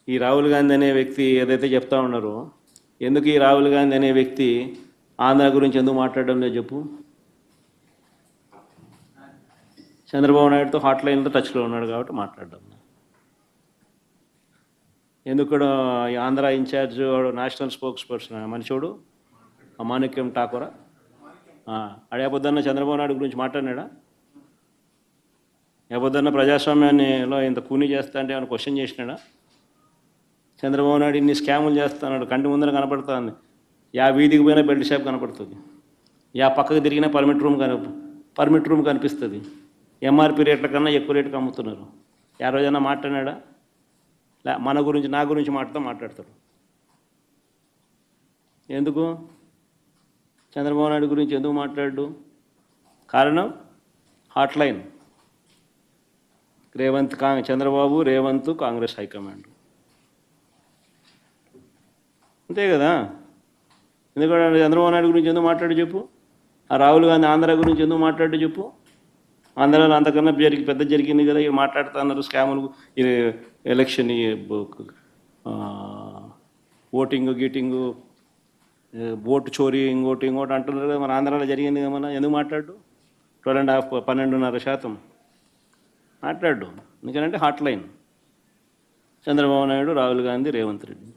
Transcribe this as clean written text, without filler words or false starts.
ఈ రాహుల్ గాంధీ అనే వ్యక్తి ఏదైతే చెప్తా ఉన్నారో, ఎందుకు ఈ రాహుల్ గాంధీ అనే వ్యక్తి ఆంధ్ర గురించి ఎందుకు మాట్లాడడం లేదు చెప్పు. చంద్రబాబు నాయుడుతో హాట్లైన్లో టచ్లో ఉన్నాడు కాబట్టి మాట్లాడడం. ఎందుకు ఈ Andhra in charge national spokesperson మనిషోడు మాణిక్యం ఠాకూరా అడేపొద్దన్న చంద్రబాబు నాయుడు గురించి మాట్లాడినాడా? ఏపొద్దన్న ప్రజాస్వామ్యాన్నిలో ఇంత కూని చేస్తా అంటే ఏమైనా క్వశ్చన్ చేసినాడా? చంద్రబాబు నాయుడు ఇన్ని స్కాములు చేస్తున్నాడు, కంటి ముందర కనపడుతుంది. యా వీధికి పోయినా బెల్ట్ షాప్ కనపడుతుంది, యా పక్కకు తిరిగినా పర్మిట్ రూమ్ కనిపిస్తుంది. ఎంఆర్పి రేట్ల కన్నా ఎక్కువ రేటుకి అమ్ముతున్నారు. యా రోజైనా మాట్లాడినాడా? మన గురించి నా గురించి మాట్లాడతాడు. ఎందుకు చంద్రబాబు నాయుడు గురించి ఎందుకు మాట్లాడు? కారణం హాట్లైన్. చంద్రబాబు రేవంత్ కాంగ్రెస్ హైకమాండ్, అంతే కదా. ఎందుకంటే చంద్రబాబు నాయుడు గురించి ఎందుకు మాట్లాడు చెప్పు. ఆ రాహుల్ గాంధీ ఆంధ్ర గురించి ఎందుకు మాట్లాడు చెప్పు. ఆంధ్రాలో అంతకన్నా పెద్ద జరిగింది కదా, ఇవి మాట్లాడుతున్నారు. స్కాములు, ఎలక్షన్, ఓటింగ్ గీటింగు, ఓటు చోరీ, ఇంకోటి అంటున్నారు కదా. మన ఆంధ్రాలో జరిగింది కదా, మన ఎందుకు మాట్లాడు? 12.5% మాట్లాడు. ఎందుకంటే హాట్లైన్ చంద్రబాబు నాయుడు, రాహుల్ గాంధీ, రేవంత్ రెడ్డి.